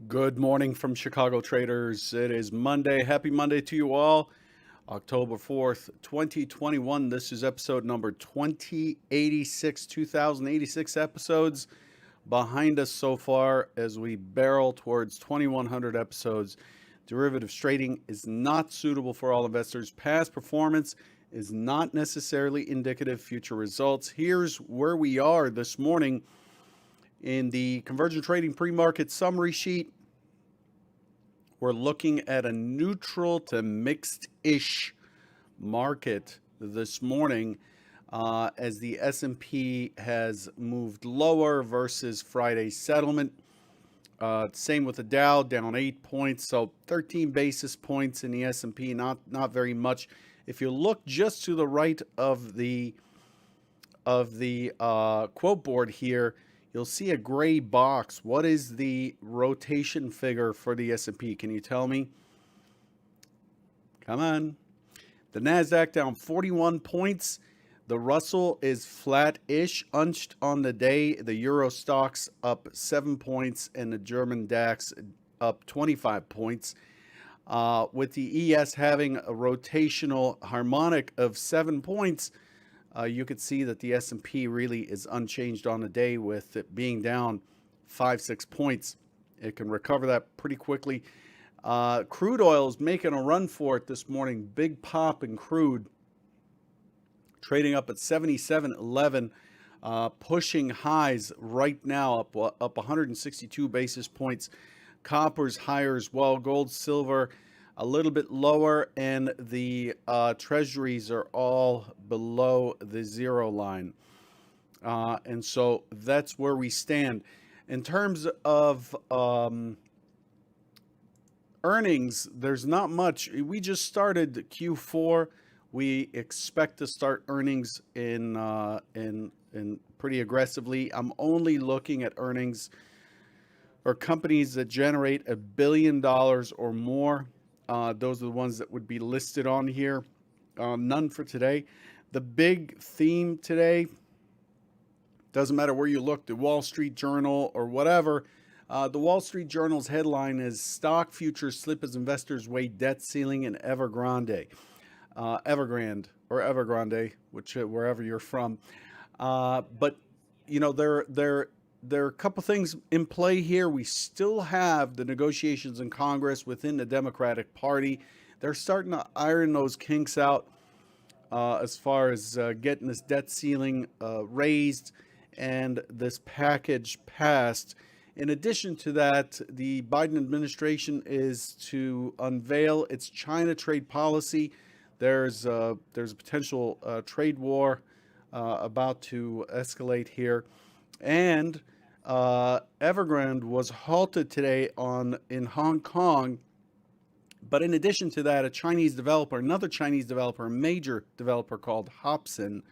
Good morning from Chicago traders. It is Monday. Happy Monday to you all. October 4th, 2021. This is episode number 2086 episodes behind us so far as we barrel towards 2100 episodes. Derivatives trading is not suitable for all investors. Past performance is not necessarily indicative of future results. Here's where we are this morning in the convergent trading pre-market summary sheet. We're looking at a neutral to mixed-ish market this morning as the S&P has moved lower versus Friday's settlement. Same with the Dow, down 8 points, so 13 basis points in the S&P, not very much. If you look just to the right of the quote board here, you'll see a gray box. What is the rotation figure for the S&P? Can you tell me? Come on. The NASDAQ down 41 points. The Russell is flat-ish, unched on the day. The Euro stocks up 7 points, and the German DAX up 25 points. With the ES having a rotational harmonic of 7 points, you could see that the S&P really is unchanged on the day, with it being down 5-6 points. It can recover that pretty quickly. Crude oil is making a run for it this morning. Big pop in crude, trading up at 77.11, pushing highs right now, up 162 basis points. Copper's higher as well. Gold, silver a little bit lower, and the treasuries are all below the zero line. And so that's where we stand. In terms of earnings, there's not much. We just started Q4. We expect to start earnings in pretty aggressively. I'm only looking at earnings or companies that generate $1 billion or more. Those are the ones that would be listed on here. None for today. The big theme today, doesn't matter where you look, the Wall Street Journal or whatever, the Wall Street Journal's headline is "Stock Futures Slip as Investors Weigh Debt Ceiling in Evergrande," wherever you're from. But you know, there are a couple things in play here. We still have the negotiations in Congress within the Democratic Party. They're starting to iron those kinks out as far as getting this debt ceiling raised and this package passed. In addition to that, the Biden administration is to unveil its China trade policy. There's a potential trade war about to escalate here. And Evergrande was halted today in Hong Kong. But in addition to that, another Chinese developer, a major developer called Hobson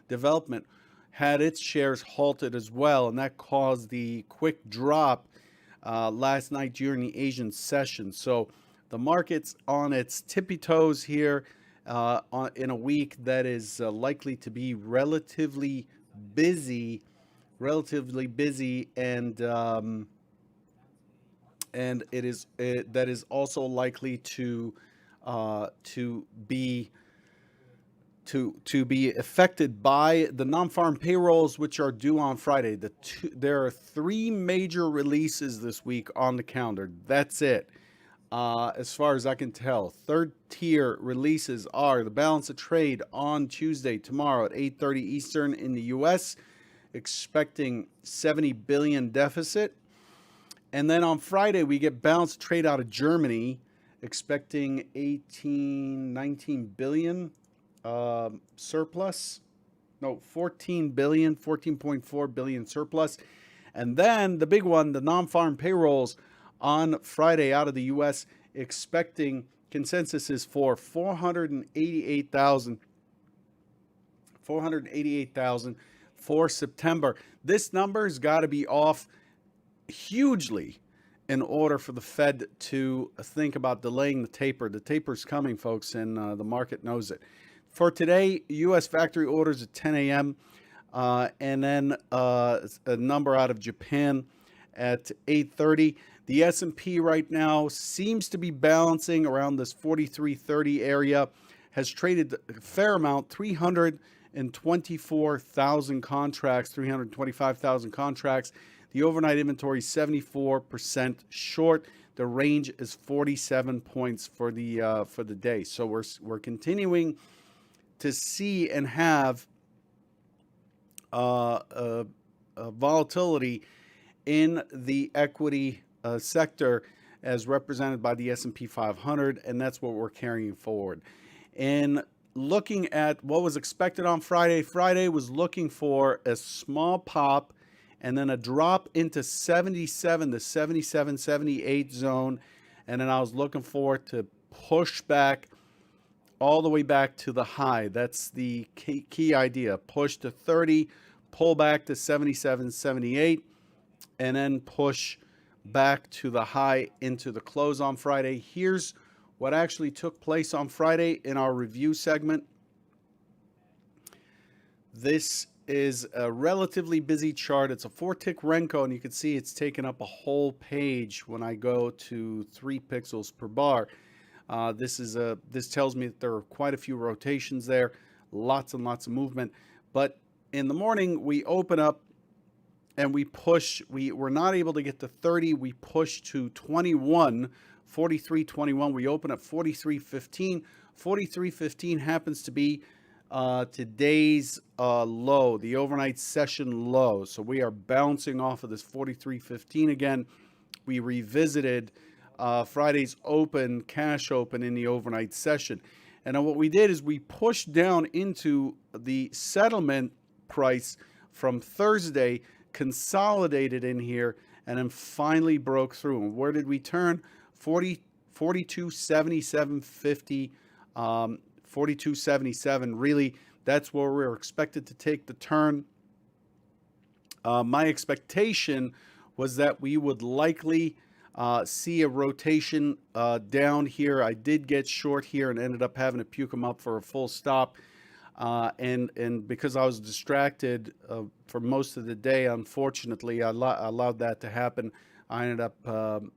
Development, had its shares halted as well, and that caused the quick drop last night during the Asian session. So the market's on its tippy toes here in a week that is likely to be relatively busy, and that is also likely to be affected by the non-farm payrolls, which are due on Friday. There are 3 major releases this week on the calendar. That's it. As far as I can tell, third tier releases are the balance of trade on Tuesday, tomorrow at 8:30 Eastern in the U.S., expecting $70 billion deficit. And then on Friday, we get balance of trade out of Germany, expecting 19 billion surplus. No, 14.4 billion surplus. And then the big one, the non-farm payrolls on Friday out of the U.S., expecting consensus is for 488,000 for September. This number's got to be off hugely in order for the Fed to think about delaying the taper. The taper's coming, folks, and the market knows it. For today, U.S. factory orders at 10 a.m., and then a number out of Japan at 8:30. The S&P right now seems to be balancing around this 4330 area. Has traded a fair amount, 324,000 contracts, 325,000 contracts. The overnight inventory is 74% short. The range is 47 points for the day. So we're continuing to see and have volatility in the equity sector as represented by the S&P 500, and that's what we're carrying forward. And looking at what was expected on Friday, Friday was looking for a small pop and then a drop into 77, the 77, 78 zone. And then I was looking for it to push back all the way back to the high. That's the key idea. Push to 30, pull back to 77, 78, and then push back to the high into the close on Friday. Here's what actually took place on Friday in our review segment. This is a relatively busy chart. It's a 4-tick Renko, and you can see it's taken up a whole page when I go to 3 pixels per bar. This tells me that there are quite a few rotations there, lots and lots of movement. But in the morning, we open up and we push. We were not able to get to 30. We push to 21, 43.21. We open at 43.15. 43.15 happens to be today's low, the overnight session low. So we are bouncing off of this 43.15 again. We revisited Friday's open, cash open in the overnight session. And then what we did is we pushed down into the settlement price from Thursday, consolidated in here, and then finally broke through. And where did we turn? 42.77.50, 42.77. Really, that's where we're expected to take the turn. My expectation was that we would likely see a rotation down here. I did get short here and ended up having to puke them up for a full stop. And because I was distracted for most of the day, unfortunately, I allowed that to happen. I ended up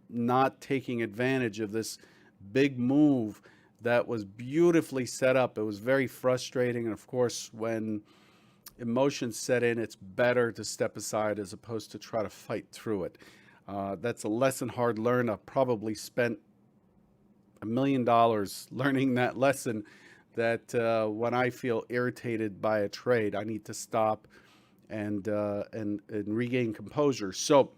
not taking advantage of this big move that was beautifully set up. It was very frustrating. And of course, when emotions set in, it's better to step aside as opposed to try to fight through it. That's a lesson hard learned. I've probably spent $1 million learning that lesson, that when I feel irritated by a trade, I need to stop and regain composure. So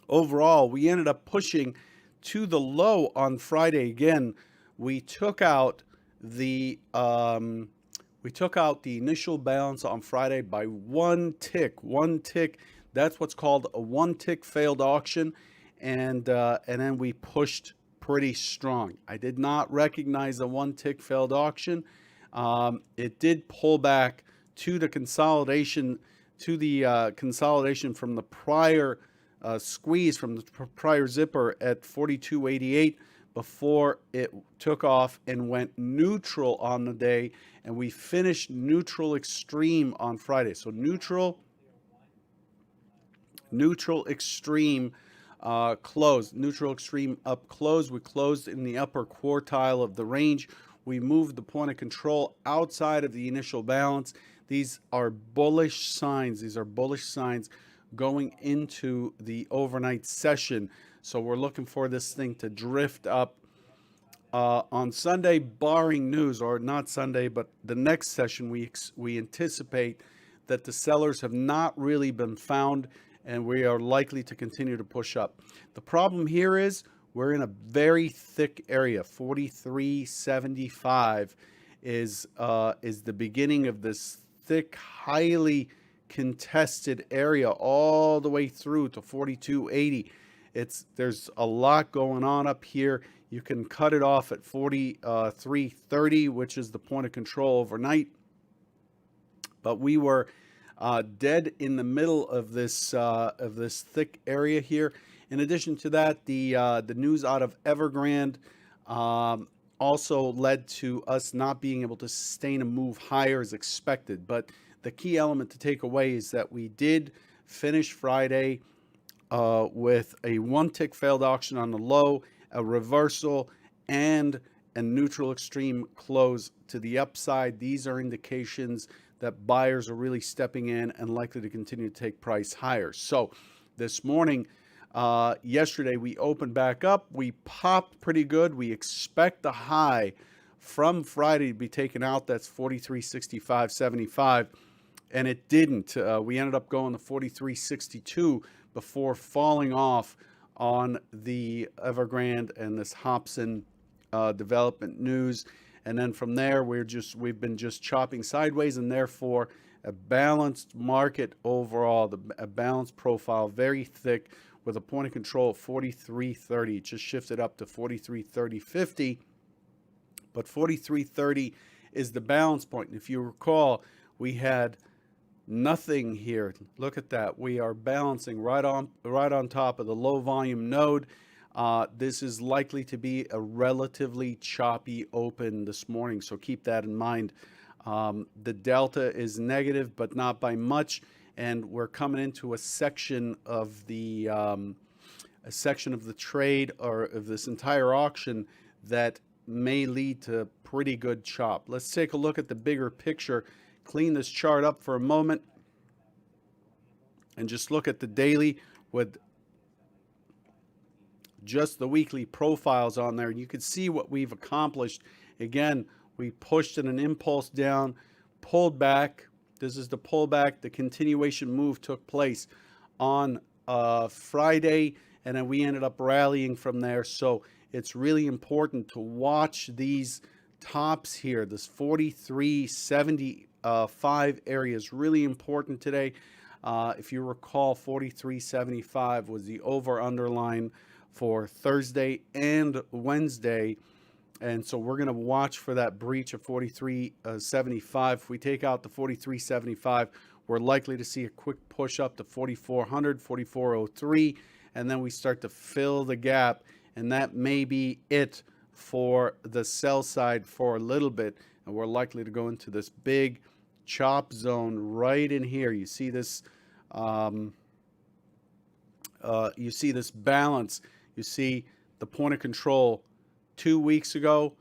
overall, we ended up pushing to the low on Friday again. We took out the initial balance on Friday by one tick. That's what's called a one-tick failed auction, and then we pushed pretty strong. I did not recognize a one-tick failed auction. It did pull back to the consolidation, from the prior squeeze, from the prior zipper at 42.88 before it took off and went neutral on the day, and we finished neutral extreme on Friday. So neutral extreme closed, neutral extreme up close. We closed in the upper quartile of the range. We moved the point of control outside of the initial balance. These are bullish signs. Going into the overnight session. So we're looking for this thing to drift up on Sunday, barring news, or not Sunday, but the next session. We anticipate that the sellers have not really been found, and we are likely to continue to push up. The problem here is we're in a very thick area. 43.75 is the beginning of this thick, highly contested area all the way through to 42.80. There's a lot going on up here. You can cut it off at 43.30, which is the point of control overnight. But we were dead in the middle of this thick area here. In addition to that, the news out of Evergrande also led to us not being able to sustain a move higher as expected. But the key element to take away is that we did finish Friday with a one tick failed auction on the low, a reversal, and a neutral extreme close to the upside. These are indications that buyers are really stepping in and likely to continue to take price higher. So this morning, yesterday, we opened back up. We popped pretty good. We expect the high from Friday to be taken out. That's 43.65.75, and it didn't. We ended up going to 43.62 before falling off on the Evergrande and this Hobson development news. And then from there, we've been just chopping sideways, and therefore a balanced market overall, a balanced profile, very thick, with a point of control of 43.30. It just shifted up to 43.30.50, but 43.30 is the balance point. And if you recall, we had nothing here. Look at that. We are balancing right on top of the low volume node. This is likely to be a relatively choppy open this morning, so keep that in mind. The delta is negative, but not by much, and we're coming into a section of the trade, or of this entire auction, that may lead to pretty good chop. Let's take a look at the bigger picture. Clean this chart up for a moment and just look at the daily with just the weekly profiles on there. You can see what we've accomplished. Again, we pushed in an impulse down, pulled back. This is the pullback. The continuation move took place on Friday, and then we ended up rallying from there. So it's really important to watch these tops here. This 43.75 area is really important today. If you recall, 43.75 was the over underline for Thursday and Wednesday. And so we're going to watch for that breach of 43.75. If we take out the 43.75, we're likely to see a quick push up to 4400, 4403, and then we start to fill the gap. And that may be it for the sell side for a little bit. And we're likely to go into this big chop zone right in here. You see this, you see this balance. You see the point of control 2 weeks ago,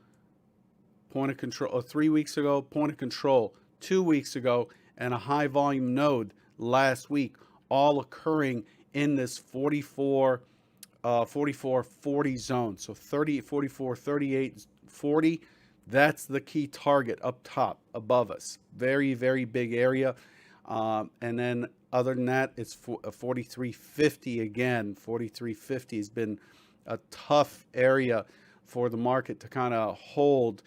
point of control, or 3 weeks ago, point of control 2 weeks ago, and a high volume node last week, all occurring in this 44.40 zone. So 30, 44, 38, 40, that's the key target up top above us. Very, very big area. And then other than that, it's 43.50 again. 43.50 has been a tough area for the market to kind of hold.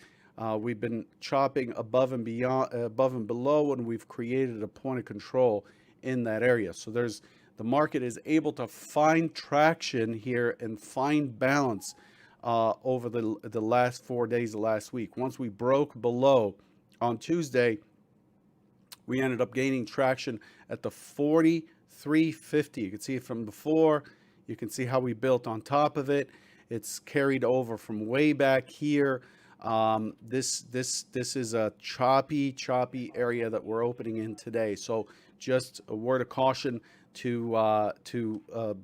We've been chopping above and below, and we've created a point of control in that area. So the market is able to find traction here and find balance over the last 4 days of last week. Once we broke below on Tuesday, we ended up gaining traction at the 43.50. You can see it from before. You can see how we built on top of it. It's carried over from way back here. This is a choppy area that we're opening in today. So just a word of caution to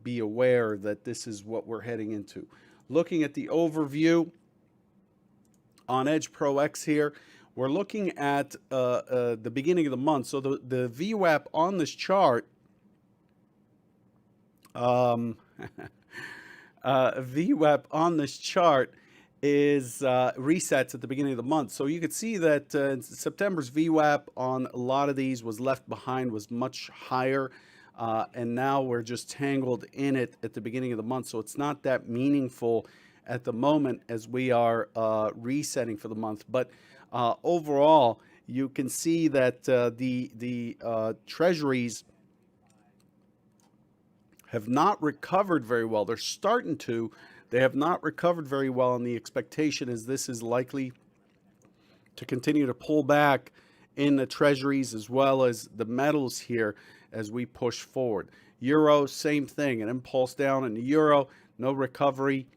be aware that this is what we're heading into. Looking at the overview on Edge Pro X here, we're looking at the beginning of the month. So the VWAP on this chart, VWAP on this chart is resets at the beginning of the month. So you could see that September's VWAP on a lot of these was left behind, was much higher. And now we're just tangled in it at the beginning of the month. So it's not that meaningful at the moment as we are resetting for the month. But overall, you can see that the treasuries have not recovered very well. They're starting to. They have not recovered very well, and the expectation is this is likely to continue to pull back in the treasuries as well as the metals here as we push forward. Euro, same thing, an impulse down in the euro, no recovery.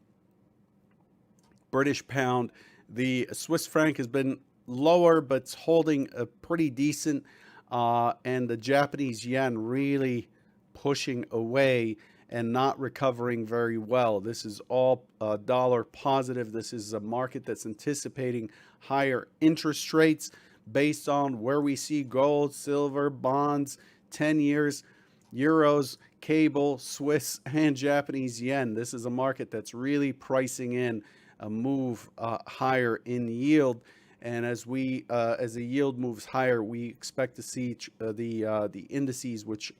British pound, the Swiss franc has been lower, but it's holding a pretty decent, and the Japanese yen really pushing away and not recovering very well. This is all dollar positive. This is a market that's anticipating higher interest rates based on where we see gold, silver, bonds, 10 years, euros, cable, Swiss, and Japanese yen. This is a market that's really pricing in a move higher in yield. And as the yield moves higher, we expect to see the indices, which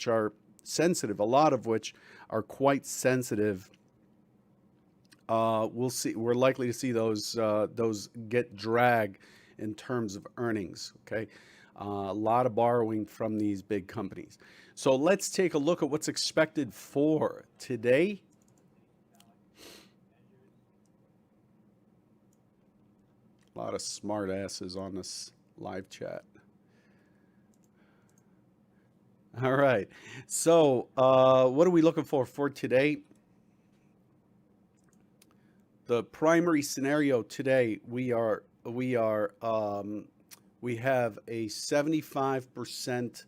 are sensitive, a lot of which are quite sensitive. We'll see. We're likely to see those get drag in terms of earnings. Okay, a lot of borrowing from these big companies. So let's take a look at what's expected for today. A lot of smart asses on this live chat. All right. So what are we looking for today? The primary scenario today, we have a 75%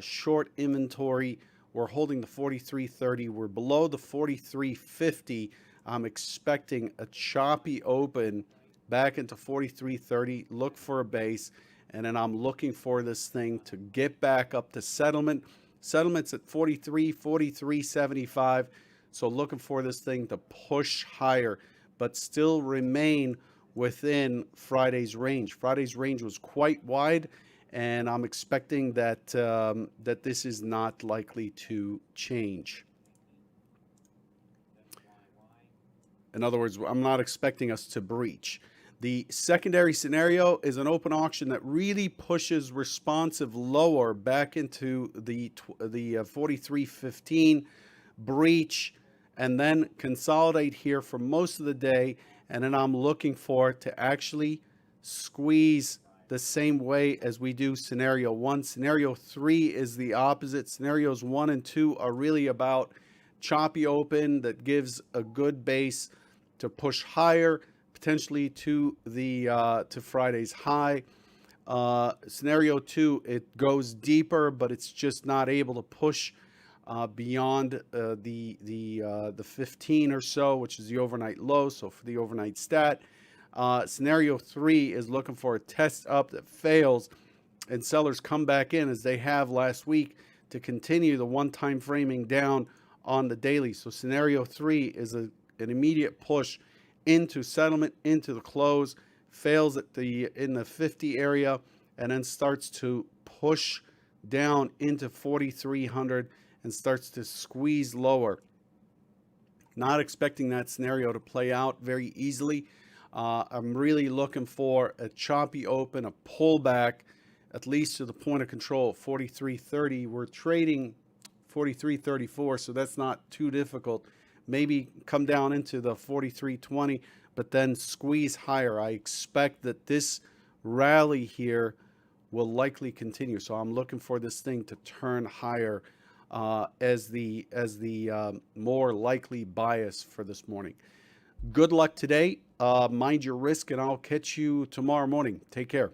short inventory. We're holding the 43.30. We're below the 43.50. I'm expecting a choppy open back into 43.30. Look for a base, and then I'm looking for this thing to get back up to settlement. Settlement's at 43, 43.75. So looking for this thing to push higher, but still remain within Friday's range. Friday's range was quite wide, and I'm expecting that that this is not likely to change. In other words, I'm not expecting us to breach. The secondary scenario is an open auction that really pushes responsive lower back into the 43.15 breach, and then consolidate here for most of the day. And then I'm looking for it to actually squeeze the same way as we do scenario 1. Scenario 3 is the opposite. Scenarios 1 and 2 are really about choppy open that gives a good base to push higher, potentially to Friday's high. Scenario 2, it goes deeper, but it's just not able to push beyond the 15 or so, which is the overnight low. So for the overnight stat, scenario 3 is looking for a test up that fails, and sellers come back in as they have last week to continue the one-time framing down on the daily. So scenario 3 is an immediate push into settlement, into the close, fails in the 50 area, and then starts to push down into 4,300 and starts to squeeze lower. Not expecting that scenario to play out very easily. I'm really looking for a choppy open, a pullback, at least to the point of control of 43.30. We're trading 43.34, so that's not too difficult. Maybe come down into the 43.20, but then squeeze higher. I expect that this rally here will likely continue. So I'm looking for this thing to turn higher as the more likely bias for this morning. Good luck today. Mind your risk, and I'll catch you tomorrow morning. Take care.